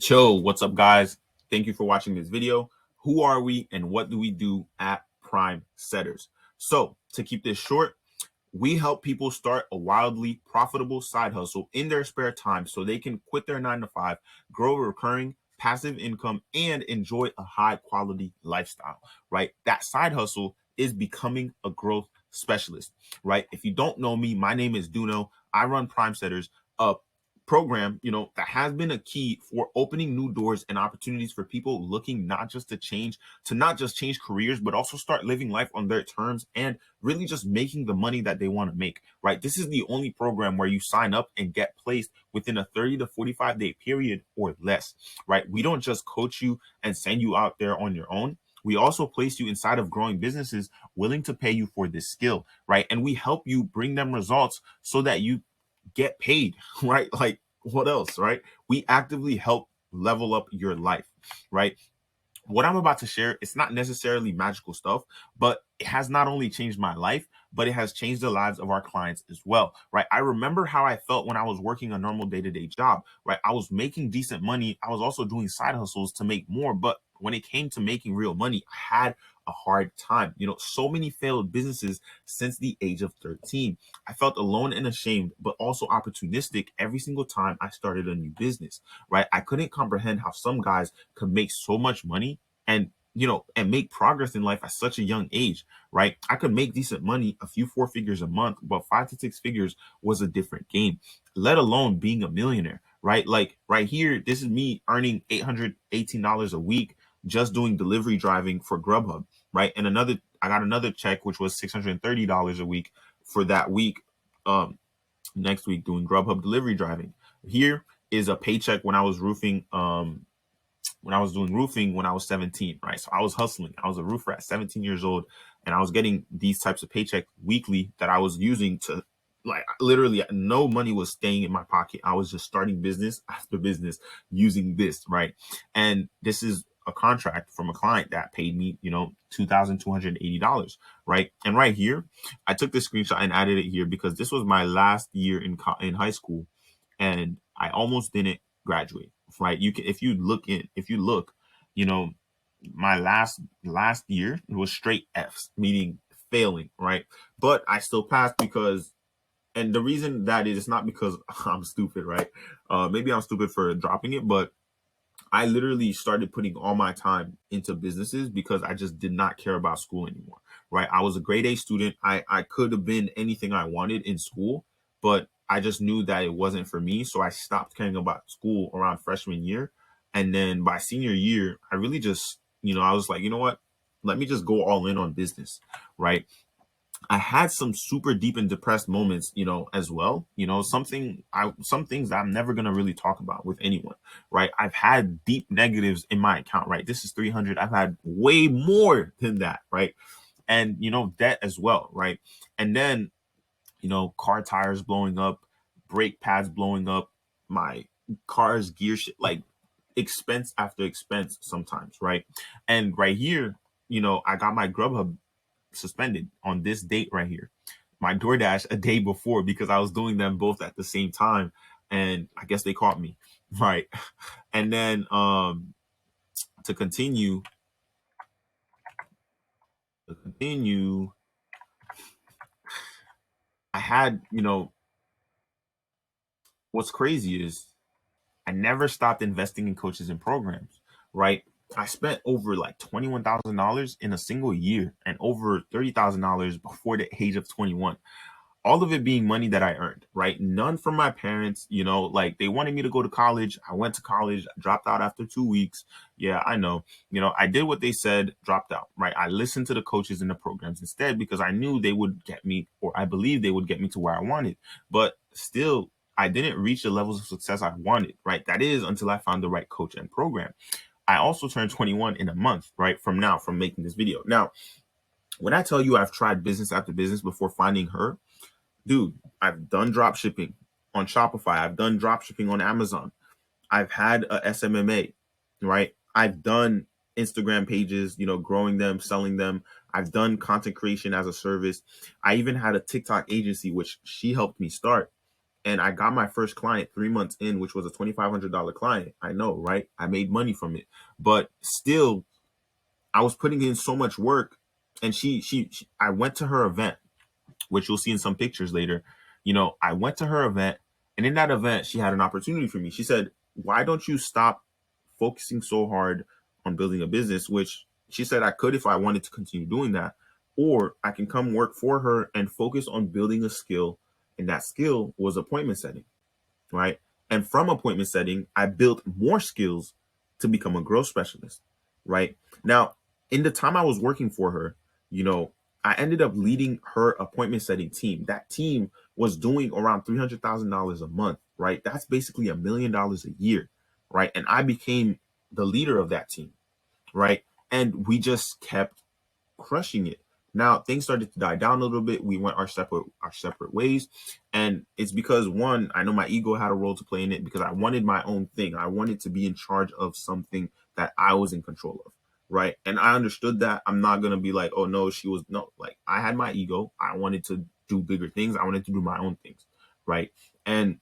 Yo, what's up, guys? Thank you for watching this video. Who are we and what do we do at Prime Setters? So, to keep this short, we help people start a wildly profitable side hustle in their spare time so they can quit their 9 to 5, grow a recurring passive income, and enjoy a high quality lifestyle, right? That side hustle is becoming a growth specialist, right? If you don't know me, my name is Duno. I run Prime Setters, a program, that has been a key for opening new doors and opportunities for people looking not just change careers, but also start living life on their terms and really just making the money that they want to make, right? This is the only program where you sign up and get placed within a 30 to 45 day period or less, right? We don't just coach you and send you out there on your own. We also place you inside of growing businesses willing to pay you for this skill, right? And we help you bring them results so that you get paid, right? Like, what else, right? We actively help level up your life, right? What I'm about to share, it's not necessarily magical stuff, but it has not only changed my life, but it has changed the lives of our clients as well, right? I remember how I felt when I was working a normal day-to-day job, right? I was making decent money. I was also doing side hustles to make more, but when it came to making real money, I had a hard time. So many failed businesses since the age of 13. I felt alone and ashamed, but also opportunistic every single time I started a new business, right? I couldn't comprehend how some guys could make so much money and and make progress in life at such a young age, right? I could make decent money, a few four figures a month, but 5 to 6 figures was a different game, let alone being a millionaire, right? Like right here, this is me earning $818 a week just doing delivery driving for Grubhub, right? And I got another check, which was $630 a week for that week. Next week doing Grubhub delivery driving. Here is a paycheck when I was roofing, when I was doing roofing when I was 17, right? So I was hustling. I was a roofer at 17 years old, and I was getting these types of paycheck weekly that I was using to, like, literally no money was staying in my pocket. I was just starting business after business using this, right? And this is a contract from a client that paid me, $2,280, right? And right here, I took this screenshot and added it here because this was my last year in high school, and I almost didn't graduate, right? You can, if you look, you know, my last year was straight F's, meaning failing, right? But I still passed because, and the reason that is, it's not because I'm stupid, right? Maybe I'm stupid for dropping it, but I literally started putting all my time into businesses because I just did not care about school anymore, right? I was a grade A student. I could have been anything I wanted in school, but I just knew that it wasn't for me. So I stopped caring about school around freshman year. And then by senior year, I really just, I was like, you know what? Let me just go all in on business, right? I had some super deep and depressed moments, as well. Some things that I'm never gonna really talk about with anyone, right? I've had deep negatives in my account, right? This is 300. I've had way more than that, right? And debt as well, right? And then car tires blowing up, brake pads blowing up, my car's gear shit, like expense after expense sometimes, right? And right here, I got my Grubhub suspended on this date right here. My DoorDash a day before because I was doing them both at the same time, and I guess they caught me, right? And then to continue, to continue, I had, what's crazy is I never stopped investing in coaches and programs, right? I spent over like $21,000 in a single year and over $30,000 before the age of 21. All of it being money that I earned, right? None from my parents, like they wanted me to go to college. I went to college, I dropped out after 2 weeks. Yeah, I know. I did what they said, dropped out, right? I listened to the coaches and the programs instead because I knew they would get me, or I believed they would get me to where I wanted. But still, I didn't reach the levels of success I wanted, right? That is until I found the right coach and program. I also turned 21 in a month, right? From making this video. Now, when I tell you I've tried business after business before finding her, dude, I've done drop shipping on Shopify. I've done drop shipping on Amazon. I've had a SMMA, right? I've done Instagram pages, growing them, selling them. I've done content creation as a service. I even had a TikTok agency, which she helped me start. And I got my first client 3 months in, which was a $2,500 client. I know, right? I made money from it, but still, I was putting in so much work. And I went to her event, which you'll see in some pictures later. I went to her event, and in that event, she had an opportunity for me. She said, "Why don't you stop focusing so hard on building a business?" Which she said I could if I wanted to continue doing that, or I can come work for her and focus on building a skill. And that skill was appointment setting, right? And from appointment setting, I built more skills to become a growth specialist, right? Now, in the time I was working for her, you know, I ended up leading her appointment setting team. That team was doing around $300,000 a month, right? That's basically $1 million a year, right? And I became the leader of that team, right? And we just kept crushing it. Now things started to die down a little bit. We went our separate ways, and it's because, one, I know my ego had a role to play in it, because I wanted my own thing. I wanted to be in charge of something that I was in control of, right? And I understood that. I'm not gonna be like, oh no, she was, no. Like, I had my ego. I wanted to do bigger things. I wanted to do my own things, right? And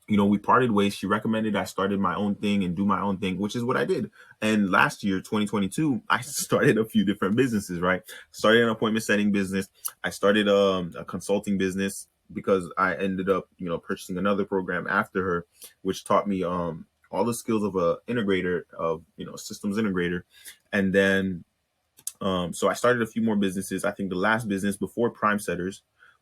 we parted ways. She recommended I started my own thing and do my own thing, which is what I did. And last year, 2022, I started a few different businesses, right? Started an appointment setting business. I started a consulting business, because I ended up, purchasing another program after her, which taught me all the skills of a integrator, of, systems integrator. And then so I started a few more businesses. I think the last business before Prime Setters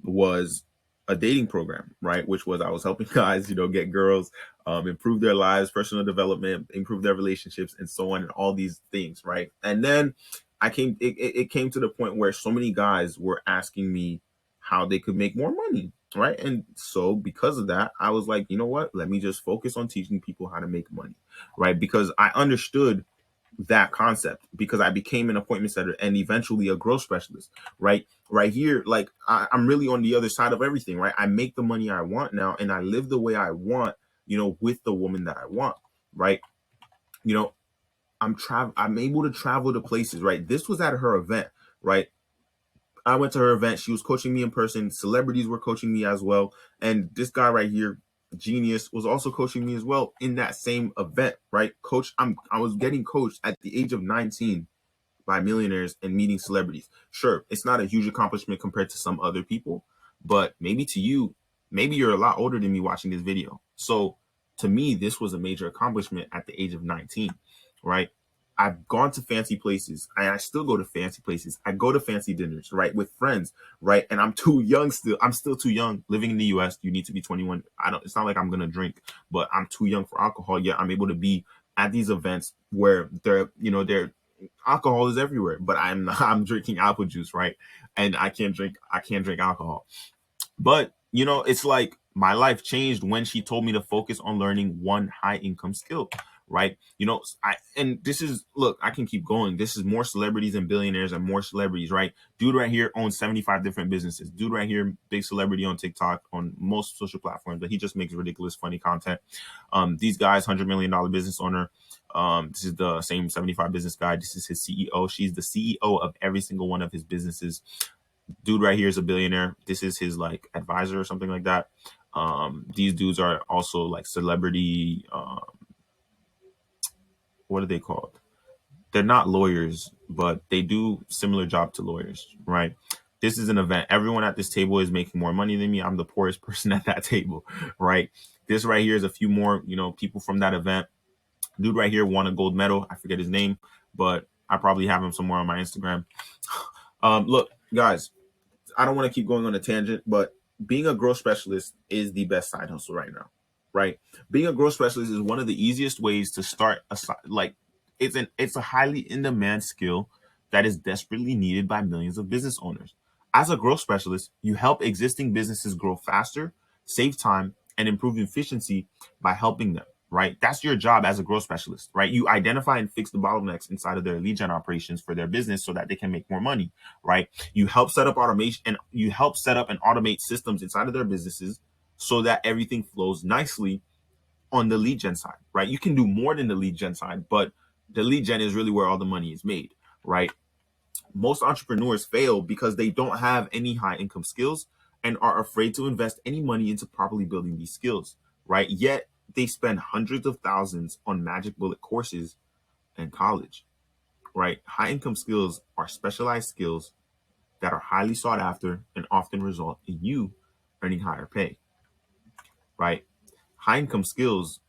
was a dating program, right? Which was, I was helping guys, get girls, improve their lives, personal development, improve their relationships, and so on, and all these things, right? And then it came to the point where so many guys were asking me how they could make more money, right? And so because of that, I was like, you know what? Let me just focus on teaching people how to make money, right? Because I understood that concept, because I became an appointment setter and eventually a growth specialist, right? Right here, like, I'm really on the other side of everything, right? I make the money I want now, and I live the way I want, with the woman that I want, right? You know, I'm able to travel to places, right? This was at her event, right? I went to her event. She was coaching me in person. Celebrities were coaching me as well. And this guy right here, Genius, was also coaching me as well in that same event, right? I was getting coached at the age of 19 by millionaires and meeting celebrities. Sure, it's not a huge accomplishment compared to some other people, but maybe to you, maybe you're a lot older than me watching this video. So to me, this was a major accomplishment at the age of 19, right? I've gone to fancy places. I still go to fancy places. I go to fancy dinners, right, with friends, right? And I'm too young still. I'm still too young. Living in the US, you need to be 21. It's not like I'm gonna drink, but I'm too young for alcohol. Yet I'm able to be at these events where they're alcohol is everywhere, but I'm drinking apple juice, right? And I can't drink alcohol. But it's like my life changed when she told me to focus on learning one high income skill, right? And this is, look, I can keep going. This is more celebrities and billionaires and more celebrities, right? Dude right here owns 75 different businesses. Dude right here, big celebrity on TikTok, on most social platforms, but he just makes ridiculous funny content. These guys, $100 million business owner. This is the same 75 business guy. This is his CEO. She's the CEO of every single one of his businesses. Dude right here is a billionaire. This is his, like, advisor or something like that. These dudes are also like celebrity. What are they called? They're not lawyers, but they do similar job to lawyers, right? This is an event. Everyone at this table is making more money than me. I'm the poorest person at that table, right? This right here is a few more, people from that event. Dude right here won a gold medal. I forget his name, but I probably have him somewhere on my Instagram. Look, guys, I don't want to keep going on a tangent, but being a growth specialist is the best side hustle right now, right? Being a growth specialist is one of the easiest ways to start like, it's a highly in demand skill that is desperately needed by millions of business owners. As a growth specialist, you help existing businesses grow faster, save time, and improve efficiency by helping them, right? That's your job as a growth specialist, right? You identify and fix the bottlenecks inside of their lead gen operations for their business so that they can make more money, right? You help set up automation, and you help set up and automate systems inside of their businesses so that everything flows nicely on the lead gen side, right? You can do more than the lead gen side, but the lead gen is really where all the money is made, right? Most entrepreneurs fail because they don't have any high income skills, and are afraid to invest any money into properly building these skills, right? Yet they spend hundreds of thousands on magic bullet courses in college, right? High income skills are specialized skills that are highly sought after and often result in you earning higher pay, right? High income skills,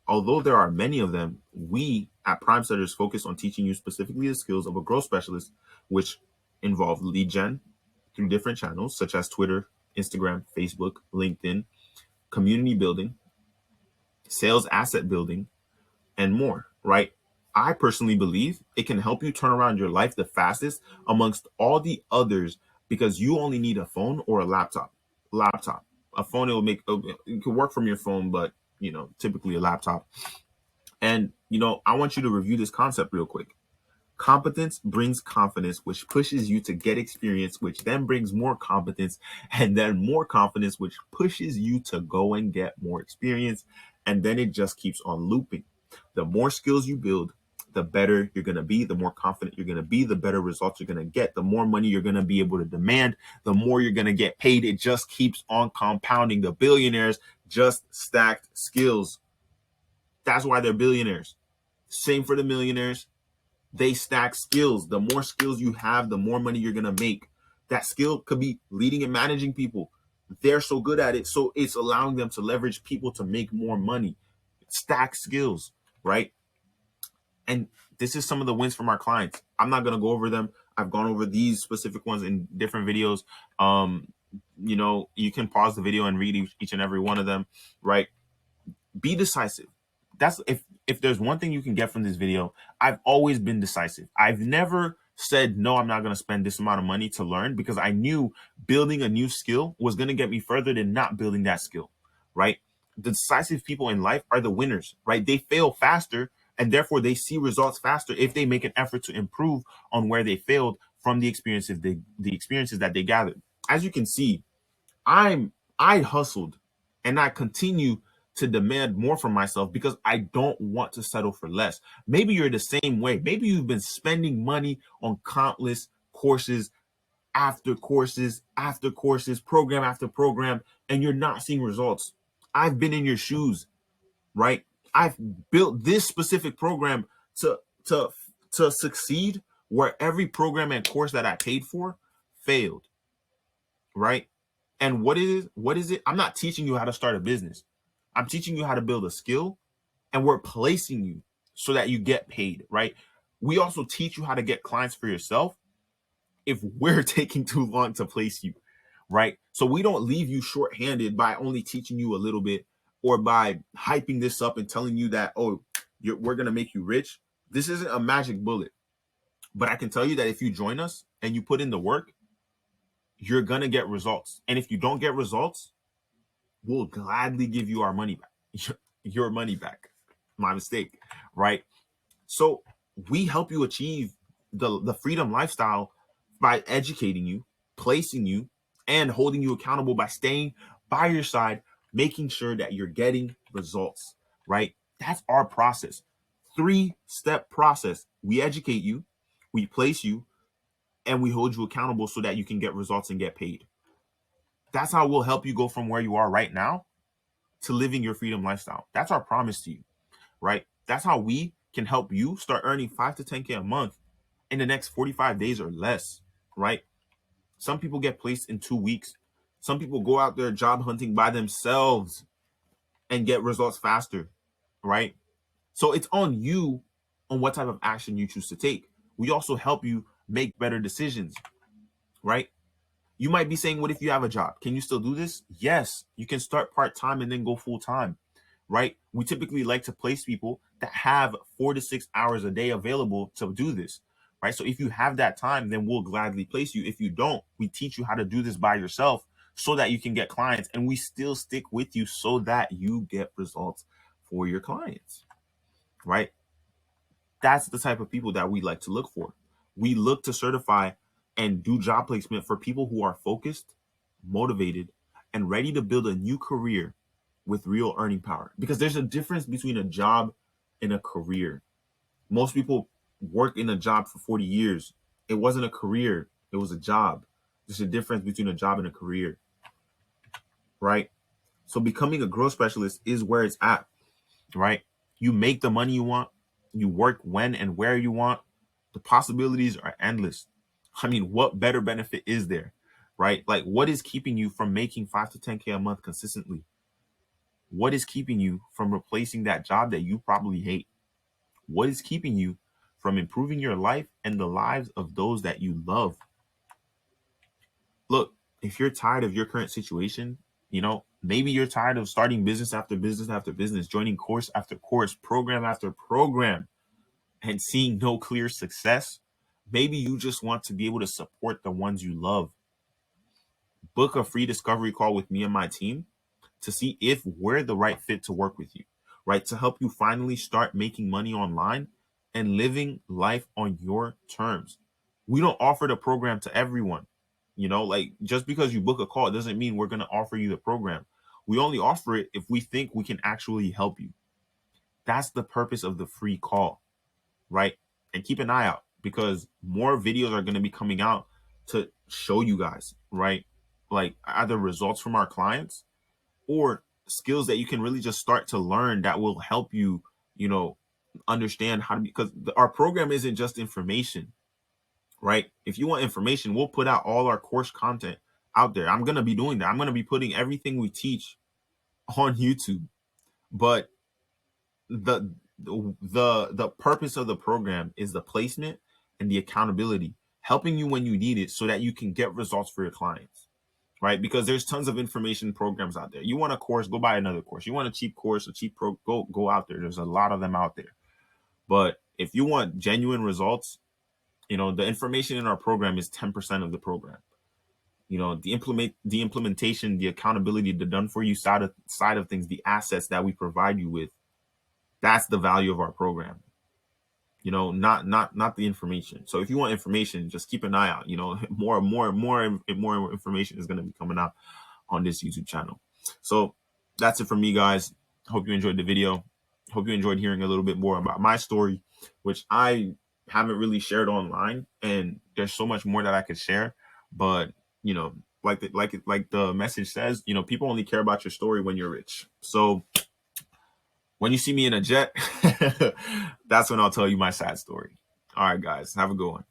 although there are many of them, we at Prime Setters focus on teaching you specifically the skills of a growth specialist, which involve lead gen through different channels such as Twitter, Instagram, Facebook, LinkedIn, community building, sales asset building, and more, right? I personally believe it can help you turn around your life the fastest amongst all the others because you only need a phone or a laptop. A phone, it can work from your phone, but typically a laptop. And I want you to review this concept real quick. Competence brings confidence, which pushes you to get experience, which then brings more competence, and then more confidence, which pushes you to go and get more experience. And then it just keeps on looping. The more skills you build, the better you're going to be, the more confident you're going to be, the better results you're going to get, the more money you're going to be able to demand, the more you're going to get paid. It just keeps on compounding. The billionaires just stacked skills. That's why they're billionaires. Same for the millionaires. They stack skills. The more skills you have, the more money you're going to make. That skill could be leading and managing people. They're so good at it. So it's allowing them to leverage people to make more money. Stack skills, right? And this is some of the wins from our clients. I'm not going to go over them. I've gone over these specific ones in different videos. You can pause the video and read each and every one of them, right? Be decisive. That's if there's one thing you can get from this video, I've always been decisive. I've never said, no, I'm not going to spend this amount of money to learn, because I knew building a new skill was going to get me further than not building that skill, right? The decisive people in life are the winners, right? They fail faster, and therefore they see results faster if they make an effort to improve on where they failed from the experiences that they gathered. As you can see, I hustled and I continue to demand more from myself because I don't want to settle for less. Maybe you're the same way. Maybe you've been spending money on countless courses after courses after courses, program after program, and you're not seeing results. I've been in your shoes, right? I've built this specific program to to to succeed where every program and course that I paid for failed, right? And what is it? I'm not teaching you how to start a business. I'm teaching you how to build a skill, and we're placing you so that you get paid, right? We also teach you how to get clients for yourself if we're taking too long to place you, right? So we don't leave you shorthanded by only teaching you a little bit or by hyping this up and telling you that, oh, we're going to make you rich. This isn't a magic bullet, but I can tell you that if you join us and you put in the work, you're going to get results. And if you don't get results, we'll gladly give you our money back. Your money back. My mistake, right? So we help you achieve the freedom lifestyle by educating you, placing you, and holding you accountable by staying by your side, making sure that you're getting results, right? That's our process. 3-step process. We educate you, we place you, and we hold you accountable so that you can get results and get paid. That's how we'll help you go from where you are right now to living your freedom lifestyle. That's our promise to you, right? That's how we can help you start earning 5 to 10K a month in the next 45 days or less, right? Some people get placed in 2 weeks. Some people go out there job hunting by themselves and get results faster, right? So it's on you on what type of action you choose to take. We also help you make better decisions, right? You might be saying, what if you have a job? Can you still do this? Yes, you can start part-time and then go full-time, right? We typically like to place people that have 4 to 6 hours a day available to do this, right? So if you have that time, then we'll gladly place you. If you don't, we teach you how to do this by yourself so that you can get clients, and we still stick with you so that you get results for your clients, right? That's the type of people that we like to look for. We look to certify and do job placement for people who are focused, motivated, and ready to build a new career with real earning power. Because there's a difference between a job and a career. Most people work in a job for 40 years. It wasn't a career, it was a job. There's a difference between a job and a career. right? So becoming a growth specialist is where it's at, right? You make the money you want, you work when and where you want. The possibilities are endless. I mean, what better benefit is there, right? Like, what is keeping you from making 5 to 10K a month consistently? What is keeping you from replacing that job that you probably hate? What is keeping you from improving your life and the lives of those that you love? Look, if you're tired of your current situation, maybe you're tired of starting business after business after business, joining course after course, program after program, and seeing no clear success. Maybe you just want to be able to support the ones you love. Book a free discovery call with me and my team to see if we're the right fit to work with you, right? To help you finally start making money online and living life on your terms. We don't offer the program to everyone. Like, just because you book a call, it doesn't mean we're going to offer you the program. We only offer it if we think we can actually help you. That's the purpose of the free call, right? And keep an eye out, because more videos are going to be coming out to show you guys, right? Like, either results from our clients or skills that you can really just start to learn that will help you, understand how to, because our program isn't just information, right? If you want information, we'll put out all our course content out there. I'm going to be doing that. I'm going to be putting everything we teach on YouTube. But the purpose of the program is the placement and the accountability, helping you when you need it so that you can get results for your clients, right? Because there's tons of information programs out there. You want a course, go buy another course. You want a cheap course, a cheap pro, go out there. There's a lot of them out there. But if you want genuine results, the information in our program is 10% of the program. The implementation, the accountability, the done for you side of things, the assets that we provide you with, that's the value of our program. Not the information. So if you want information, just keep an eye out. More information is going to be coming out on this YouTube channel. So that's it from me, guys. Hope you enjoyed the video. Hope you enjoyed hearing a little bit more about my story, which I haven't really shared online, and there's so much more that I could share. But like the message says, people only care about your story when you're rich. So when you see me in a jet, that's when I'll tell you my sad story. All right, guys, have a good one.